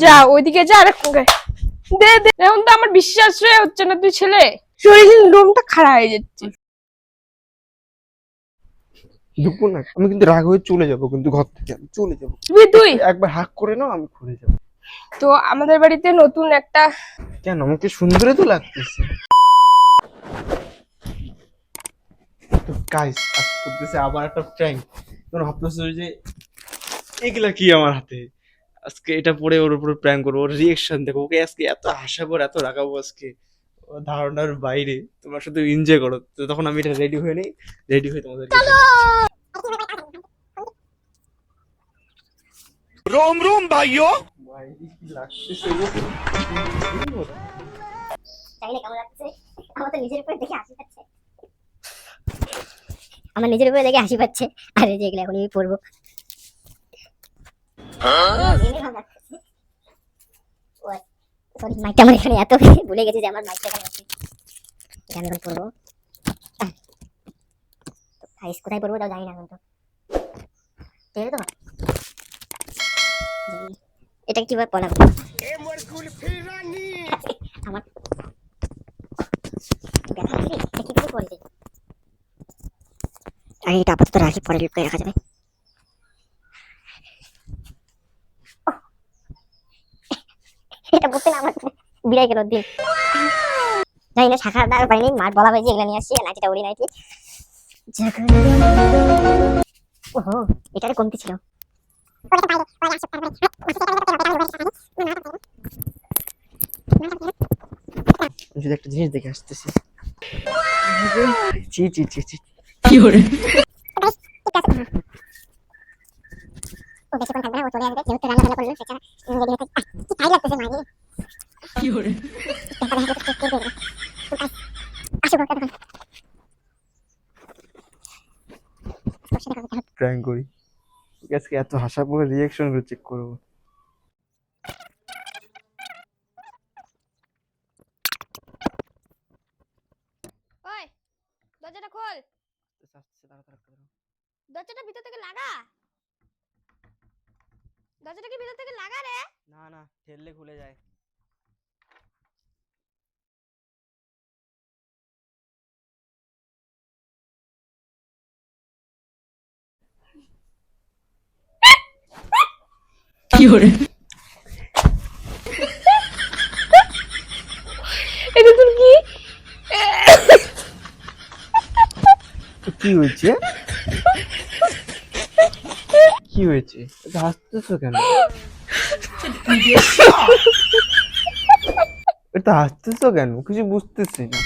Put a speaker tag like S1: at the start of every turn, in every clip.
S1: যা ওইদিকে যা। আরে দে দে, এখন তো আমার বিশ্বাসই হচ্ছে না তুই ছেলে। শরীরের লোমটা খাড়া হয়ে যাচ্ছে।
S2: ঢুকবো না, আমি কিন্তু রাগ হয়ে চলে যাবো, কিন্তু ঘর থেকে আমি চলে যাবো।
S1: তুই
S2: একবার হাক করে নাও, আমি ঘুরে যাবো।
S1: তো আমাদের বাড়িতে নতুন একটা,
S2: কেন আমাকে সুন্দরই তো লাগতেছে। তো গাইস, আজ করতেছে আবার একটা প্র্যাঙ্ক। তোমরা ভাবতেছো যে এগুলা কি আমার হাতে, আজকে এটা পরে ওর উপর প্র্যাঙ্ক করবো, ওর রিয়েকশন দেখো, ওকে আজকে এত হাসাবো এত রাগাবো আজকে, ও ধারণার বাইরে। তোমরা শুধু এনজয় করো। তো তখন আমি এটা রেডি হয়ে নেই, রেডি হয়ে তোমাদের
S3: रोम रोम भाइयों।
S2: ভাই কি লাগতেছে গো।
S4: জানি না কেমন লাগছে, আমার তো নিজের উপরে দেখে হাসি পাচ্ছে। আমার নিজের উপরে দেখে হাসি পাচ্ছে। আর এই যে এগুলো এখন আমি পরবো। সরি, মাইকটা আমার এখানে এত ভুলে গেছি যে আমার মাইকটা এখানে আছে। এটা আমি এখন পরবো। গাইস, কোথায় পরবো তাও জানি না এখন। তো ঠিক আছে তো, এটা কিভাবে পড়া আমার আগে এটা আপাতত রাখি, পরে লিপ করে রাখা যাবে। এটা বলতে না আমার বিড়াই গেল দিন। জানি না, শাখা আর পাইনি, মার বলা হয়েছে এগুলো নিয়ে আসছি। নাইটিটা উড়ি নাইটি। ওহো, এটারে কমতি ছিল।
S2: যদি একটা জিনিস দেখে আসতেছি। জি জি জি জি,
S1: কি করে
S4: ও বেশিক্ষণ থাকবে না, ও চলে আসবে। যেহেতু রান্না বান্না করলো সেটা রেডি হতে কি টাইম লাগতেছে মাঝে।
S1: কি করে
S4: আসো কথা কথা
S2: প্র্যাঙ্ক করি। আজকে এত হাসাবো, রিয়াকশন গুলো চেক করবো।
S1: ওই দরজাটা খোল, দরজাটা ভিতর থেকে লাগা, দরজাটা কি ভিতর থেকে লাগা রে।
S2: না না, ঠেললে খুলে যায়।
S1: কি করে এটা তোর কি
S2: কি হয়েছে, কি হয়েছে, এটা হাসতেছো কেন, এটা হাসতেছো কেন, কিছু বুঝতেছি না।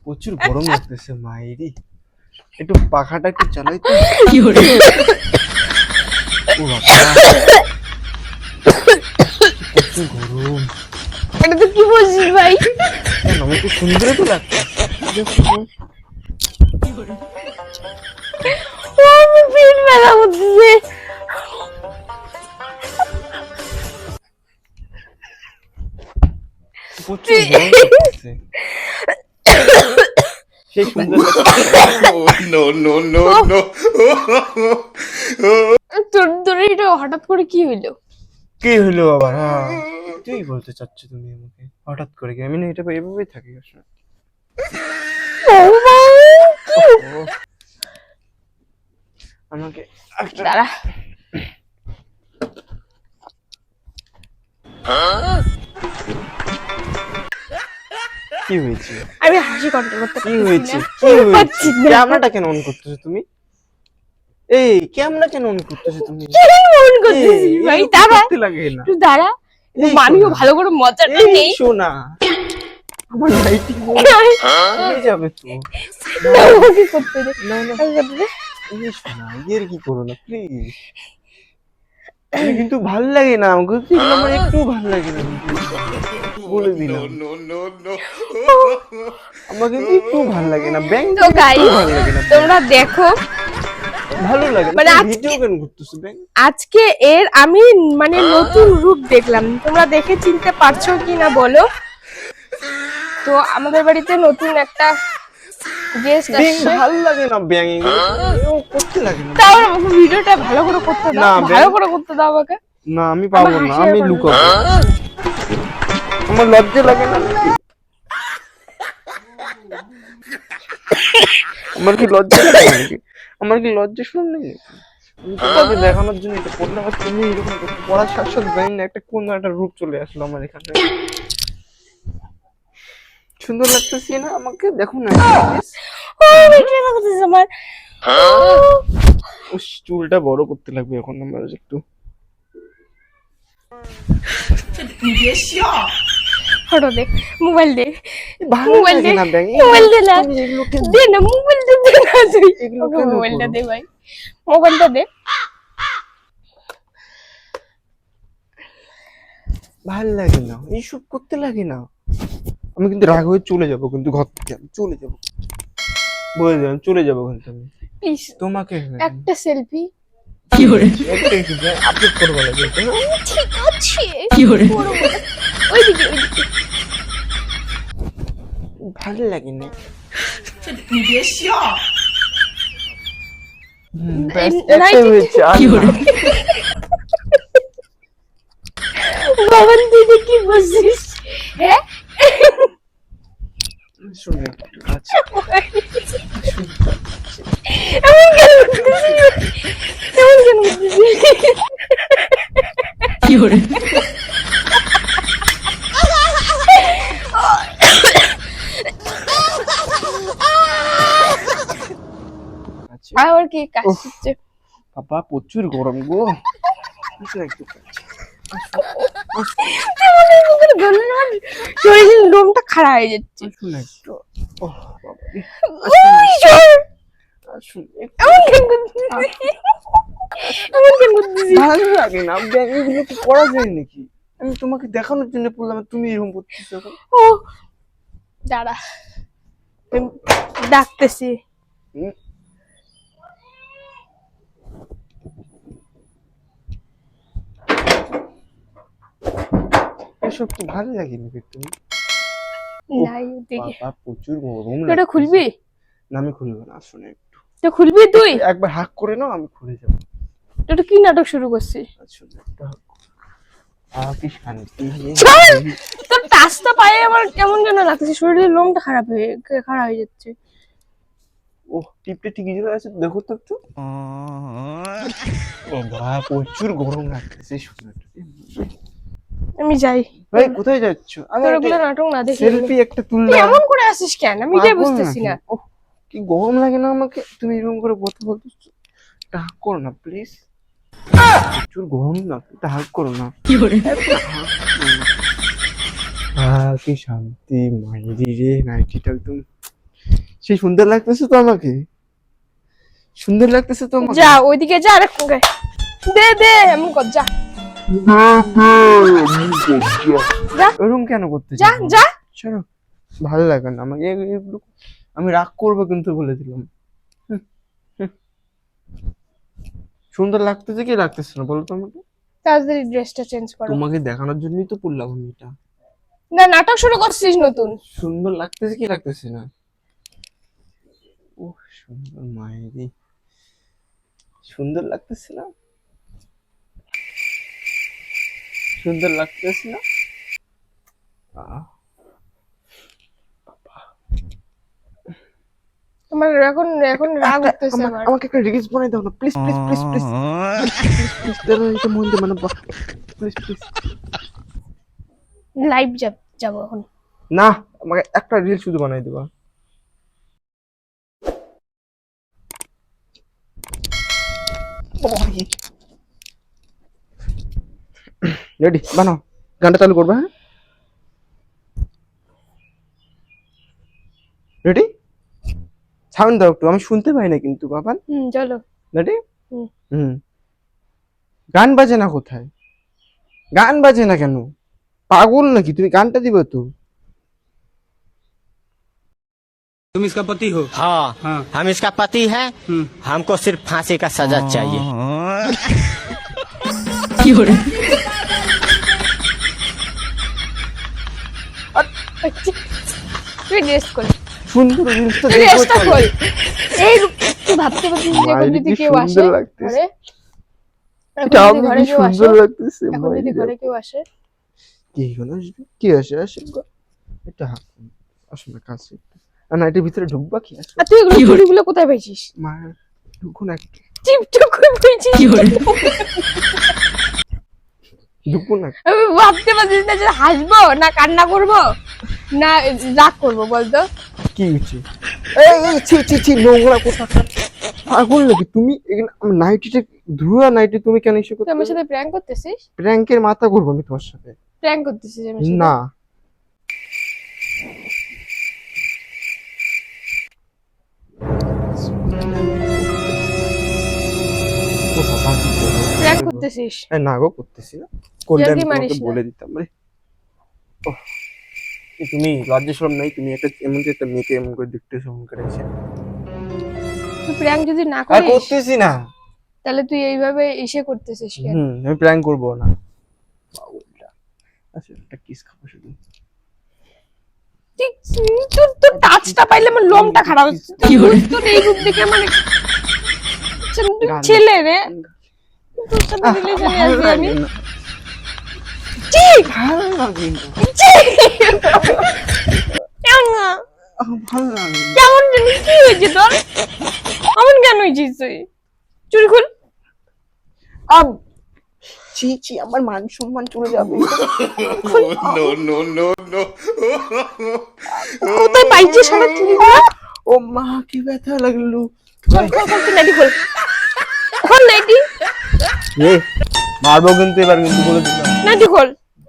S2: প্রচুর গরম লাগতেছে মাইরি, একটু পাখাটা একটু চালাই তো।
S1: কি করে
S2: ও বাবা, প্রচুর গরম।
S1: এটা তুই কি বলছিস ভাই।
S2: কেন আমাকে সুন্দর তো লাগছে।
S1: ও আমার পেট ব্যথা করতেছে।
S2: প্রচুর গরম লাগতেছে। সেই সুন্দর
S3: नो नो नो नो।
S1: তোর তোর এটা হঠাৎ করে কি হইলো।
S2: কি হলো আবার, হ্যাঁ তুই বলতে চাচ্ছ তুমি আমাকে হঠাৎ করে কি, আমি না এটা এভাবেই থাকি আসলে। ও, আমাকে একটা
S1: দাঁড়া,
S2: কি হয়েছে,
S1: আমি হাসি কন্ট্রোল করতে
S2: কি হয়েছে,
S1: পারছি
S2: কি
S1: না।
S2: হয়েছে,
S1: পারছি না।
S2: ক্যামেরাটা কেন অন করতেছো তুমি, এই ক্যামেরা কেন অন করতেছো তুমি,
S1: কি মন করতেছিস
S2: এই,
S1: ভাই।
S2: এরকম
S1: দাঁড়া
S2: করতে লাগে না।
S1: একটু দাঁড়া,
S2: এই
S1: আমিও
S2: শোনা,
S1: ভালো করে মজাটা
S2: এই
S1: নেই।
S2: শোনা, আমার লাইটিং হয়ে যাবে তো।
S1: না, আমাকে করতে দে,
S2: না না,
S1: আমাকে করতে দে।
S2: এই শোনা, এর কি করো না প্লিজ। আমি কিন্তু ভাল লাগে না আমাকে, এগুলো আমার একটু ভাল লাগে না, বলে দিলাম।
S3: No no no.
S2: আমার কিন্তু একটু ভাল লাগে না, ব্যাংক
S1: তো গাইস,
S2: ভাল লাগে না,
S1: তোমরা দেখো
S2: ভালো লাগে না,
S1: মানে
S2: তুমি
S1: আজকে-
S2: ভিডিও কেন করতেছো ব্যাংক।
S1: আজকে এর আমি মানে নতুন রূপ দেখলাম। তোমরা দেখে চিনতে পারছো কিনা বলো। তো আমাদের বাড়িতে নতুন একটা গেস্ট
S2: ব্যাংক
S1: আসছে।
S2: ভালো লাগে না, ব্যাংক এগুলো করতে লাগে না।
S1: তাও আমাকে ভিডিওটা ভালো করে করতে
S2: না,
S1: দাও, ভালো
S2: ব্যাং-
S1: করে করতে দাও আমাকে।
S2: না আমি পাবো
S1: আমার
S2: না,
S1: হাসির
S2: আমি
S1: কোনো-
S2: লুকাবো। আমার লজ্জা লাগে না নাকি? আমার কি লজ্জা লাগে নাকি? আমার কি লজ্জা শুন নাকি? আমি তোমাকে দেখানোর জন্য এটা করলাম, আর তুমি এরকম করছো। পড়ার সাথে সাথে জানি না একটা কোন একটা রূপ চলে আসলো আমার এখানে। সুন্দর লাগতেছে না আমাকে? দেখো না please।
S1: ও ভিডিও করতেছে আমার।
S2: উস, চুলটা বড় করতে লাগবে এখন আমার একটু।
S1: ফটো দে, মোবাইল দে,
S2: ভালো
S1: মোবাইল
S2: লাগে
S1: দে,
S2: না ব্যাং,
S1: মোবাইল দে না,
S2: তুমি এগুলোকে
S1: দে না মোবাইল দে, দে না তুই
S2: এগুলো
S1: ওকে
S2: কেন
S1: মোবাইলটা
S2: করো?
S1: দে ভাই, মোবাইলটা দে।
S2: ভাল লাগে না, এইসব করতে লাগে না। আমি কিন্তু রাগ হয়ে চলে যাবো, কিন্তু ঘর থেকে আমি চলে যাবো, বলে দিলাম চলে যাবো কিন্তু আমি
S1: প্লিজ
S2: তোমাকে
S1: একটা সেলফি।
S2: আপলোড করবো না কিন্তু।
S1: ঠিক আছে ওইদিকে ওইদিকে।
S2: ভালো লাগে না।
S1: এই
S2: একটাই
S1: নাইটি-
S2: হয়েছে, আর না।
S1: বাবান তুই কি বলছিস? হ্যাঁ
S2: শুনে একটু, আচ্ছা
S1: এমন কেন করতেছিস? এমন কেন করতেছিস?
S2: আচ্ছা
S1: আমার কি কাজ হচ্ছে?
S2: বাবা প্রচুর গরম গো। আচ্ছা, একটু কাছে।
S1: শরীরের লোমটা খারাপ হয়ে যাচ্ছে।
S2: আসুন একটু। ওহ বাবা রে।
S1: ওই শোন,
S2: আসুন একটু।
S1: এমন কেন করতেছিস? এমন কেন করতেছিস?
S2: ভালো লাগে না, ব্যাং এগুলো কি করা যায় নাকি? আমি তোমাকে দেখানোর জন্য বললাম, তুমি এরকম করতেছো এখন।
S1: ও দাঁড়া, আমি ডাকতেছি।
S2: হুম। এসব তো ভালো লাগে নাকি তুমি?
S1: নাই দিকে
S2: বাবা প্রচুর গরম
S1: এটা
S2: লাগতেছে।
S1: খুলবি?
S2: না আমি খুলবো না, আসুন একটু।
S1: তো খুলবি তুই?
S2: একবার হাক করে নাও, আমি খুলে যাবো।
S1: এটা কি নাটক শুরু করছিস?
S2: আসুন একটু হাক করো। কি শান্তি।
S1: চল! তোর টাচটা পায়ে আমার কেমন যেন লাগতেছে, শরীরের লোমটা খারাপ হয়ে যাচ্ছে।
S2: ও টিপটা ঠিকই চলে আছে, দেখো তো একটু। ও বাবা প্রচুর গরম লাগতেছে, শুনো একটু।
S1: আমি যাই।
S2: ভাই কোথায় যাচ্ছ?
S1: তোর ওগুলো নাটক না দেখে
S2: সেলফি একটা
S1: তুই
S2: তুললাম।
S1: এমন করে আসিস কেন? আমি এটাই বুঝতেছি না।
S2: ওহ কি গরম লাগে না আমাকে? তুমি এরকম করে কথা বলতেছো, একটা হাক করো না প্লিজ। প্রচুর গরম না, একটা হাক করো না। কি শান্তি, মাইরি রে নাইটিটা একদম সেই সুন্দর লাগতেছে তো আমাকে, সুন্দর লাগতেছে তো আমাকে।
S1: যা ওইদিকে যা, আরে দে দে এমন কর, যা যা
S2: ওরকম কেন করতে
S1: যা
S2: চাও?
S1: যা।
S2: চলো, ভালো লাগে না আমাকে এগুলো। আমি রাগ করবো কিন্তু বলে দিলাম। হুম, হুম। সুন্দর লাগতেছে কি লাগতেছে না বলো তো আমাকে?
S1: তাড়াতাড়ি ড্রেসটা চেঞ্জ করো।
S2: তোমাকে দেখানোর জন্যই তো পড়লাম আমি এটা।
S1: না নাটক শুরু করছিস নতুন।
S2: সুন্দর লাগতেছে কি লাগতেছে না? ও সুন্দর মায়েরি, সুন্দর লাগতেছে না? সুন্দর লাগতেছে না? আহ,
S1: তোমার এখন এখন রাগ উঠতেছে আমার।
S2: আমাকে একটা রিলস বানাই দাও না please please please please please দাঁড়া, এটা মন দিয়ে মানে প্লিজ প্লিজ।
S1: লাইভ যাবো এখন।
S2: না আমাকে একটা রিল শুধু বানাই দেবা। রেডি বানাও, গানটা চালু করবে। হ্যাঁ রেডি, সাউন্ড দাও একটু, আমি শুনতে পাই না কিন্তু বাবা।
S1: চলো।
S2: রেডি।
S1: হুম।
S2: হুম। গান বাজে না কোথায়? গান বাজে না কেন? পাগল নাকি তুমি? গানটা দিবে তো।
S5: तुम इसका पति हो?
S6: हाँ,
S5: हाँ।
S6: हम इसका पति है। हमको सिर्फ फांसी का सजा चाहिए।
S1: তুই ড্রেস কর,
S2: সুন্দর রিলসটা
S1: তুই
S2: দেখো
S1: ড্রেসটা কর। এই তুই ভাবতে পারছিস যে এখন
S2: মায়ের
S1: যদি
S2: কি
S1: কেউ আসে,
S2: সুন্দর লাগতেছে।
S1: আরে এখন
S2: এটা
S1: যদি
S2: আমি
S1: ঘরে
S2: কি
S1: কেউ আসে,
S2: সুন্দর লাগতেছে
S1: এখন যদি ঘরে কেউ আসে,
S2: কি হলো আসবে কি আসে গো। এটা আসো না কাছে না এটার ভিতরে ঢুকবা কি আসো
S1: আর তুই এগুলো চুড়িগুলো কোথায় পেয়েছিস?
S2: মা ঢুকুন একটু
S1: টিপটপ করে পেয়েছিস?
S2: ঢুকুন না
S1: আমি ভাবতে পারছিস না যে হাসবো না কান্না করবো না রাগ করবো বলতো।
S2: কি হচ্ছে এই ছি নোংরা কোথাকার পাগল নাকি তুমি এখানে নাইটিটা ধুয়া নাইটি তুমি কেন এসে
S1: তুই আমার
S2: করতে
S1: সাথে প্র্যাঙ্ক করতেছিস?
S2: প্র্যাঙ্কের মাথা ঘুরবো আমি তোমার সাথে
S1: প্র্যাঙ্ক করতেছিস আমার সাথে?
S2: না
S1: প্র্যাঙ্ক করতেছিস?
S2: না গো করতেছি না করলে আমি
S1: ইয়ার্কি মারিস
S2: তোমাকে
S1: না।
S2: বলে দিতাম রে ওহ, তুমি লজ্জা শরম নাই তুমি একটা এমন যে একটা মেয়েকে এমন করে দেখতেছো এমন করে এসে
S1: তুই প্র্যাঙ্ক যদি না
S2: আর
S1: করিস
S2: করতেছি না
S1: তাহলে তুই এইভাবে এসে করতেছিস কেন?
S2: আমি প্র্যাঙ্ক করবো না পাগলটা আচ্ছা একটা কিস খাবো শুধু
S1: তোর তোর টাচটা পাইলে আমার লোমটা খারাপ হচ্ছে। তোর এই রূপ দেখে আমার আচ্ছা, তুই ছেলে রে, তোর সাথে রিলেশনে আসবি আমি? ঠিক
S2: ভালো লাগে না
S1: কেমন না?
S2: ভালো লাগে না।
S1: কেমন জানি কি হয়েছে তোর? এমন কেন হয়েছিস তুই? চুরি খুল।
S2: ছি আমার মান সম্মান চলে যাবে
S3: no, no, no, no.
S1: কোথায় পাইছিস সারা চুরিগুলো?
S2: ও মা কি ব্যথা লাগলো
S1: চল খোল খোল, তুই নাইটি খোল। খোল নাইটি,
S2: এ মারবো কিন্তু এবার কিন্তু বলে দিলাম
S1: নাইটি খোল।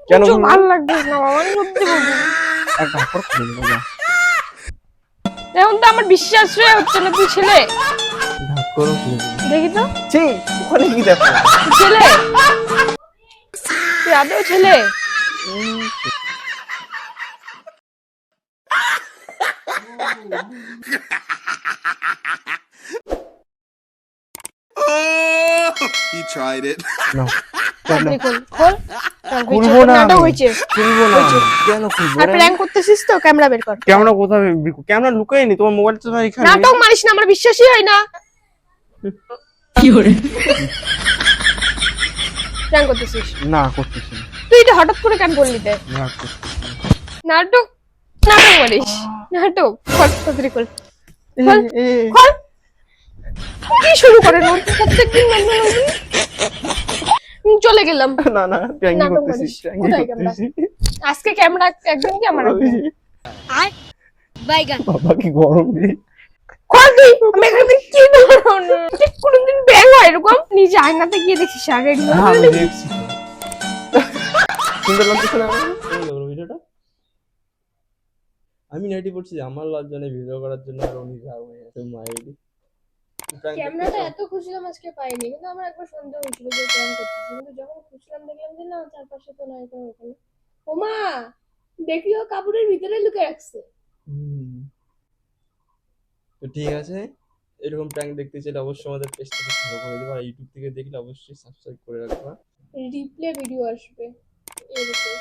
S2: কেন
S1: চুপ,
S2: খুলবো?
S1: ভালো লাগতেছে না বাবা, আমি সত্যি বলছি।
S2: একটা হাফড় খুলে দেবো না
S1: এখন তো আমার বিশ্বাসই হচ্ছে না তুই ছেলে।
S2: ঢাক করে খুলে দেবো
S1: দেখি তো
S2: ছি ওখানে কি দেখো
S1: তুই ছেলে, তুই আদৌ ছেলে?
S3: Oh, he tried it.
S2: না
S1: তাড়াতাড়ি খোল, খোল। চল,
S2: খুলবো
S1: হয়েছে,
S2: না
S1: নাটক
S2: আমি।
S1: হয়েছে।
S2: খুলবো না কেন খুলবো
S1: আর প্র্যাঙ্ক করতেছিস তো, ক্যামেরা বের কর।
S2: ক্যামেরা কোথায় ক্যামেরা লুকাইনি তোমার মোবাইল তো এখানে
S1: নাটক মারিস না, আমার বিশ্বাসই হয় না। প্র্যাঙ্ক করতেছিস?
S2: না করতেছি না
S1: তুই এটা হঠাৎ করে কেন করলি তে?
S2: না করতেছি না।
S1: নাটক, নাটক মারিস, নাটক। খোল, তাড়াতাড়ি খোল, খোল,
S2: এ,
S1: খোল। কি শুরু করে নোট প্রত্যেকদিন মাঝে মাঝে? চলে গেলাম।
S2: না না প্র্যাঙ্ক
S1: নাটক
S2: করতেছি
S1: মারিস।
S2: প্র্যাঙ্ক
S1: কোথায় ক্যামেরা?
S2: করতেছি
S1: আজকে ক্যামেরা, একদিন ক্যামেরা।
S2: বাবা কি গরম রে
S1: খোল তুই, আমি এখানে কি ধরনের ঠিক কোনদিন ব্যাং হয় এরকম? নিজে আয়নাতে গিয়ে দেখিস আগে।
S2: হ্যাঁ আমি দেখছি সুন্দর লাগতেছে না ভিডিওটা আমি নাইটি পড়ছি আমার লজ্জা নেই ভিডিও করার জন্য আর উনি যা হয়ে আছে মাইরি
S1: ক্যামেরাটা এত খুঁজলাম আজকে পাইনি, কিন্তু আমার একবার সন্দেহ হয়েছিল যে প্ল্যান করতেছি, কিন্তু যখন খুঁজলাম দেখলাম যে না, চারপাশে তো নাই কোনো এখানে। ওমা, দেখলিও কাপড়ের ভিতরে লুকে রাখছে।
S2: তো ঠিক আছে এরকম প্র্যাঙ্ক দেখতে চাইলে অবশ্যই আমাদের পেজটাকে ফলো করে দেবো আর ইউটিউব থেকে দেখলে অবশ্যই সাবস্ক্রাইব করে রাখবা
S1: রিপ্লে ভিডিও আসবে এরকম।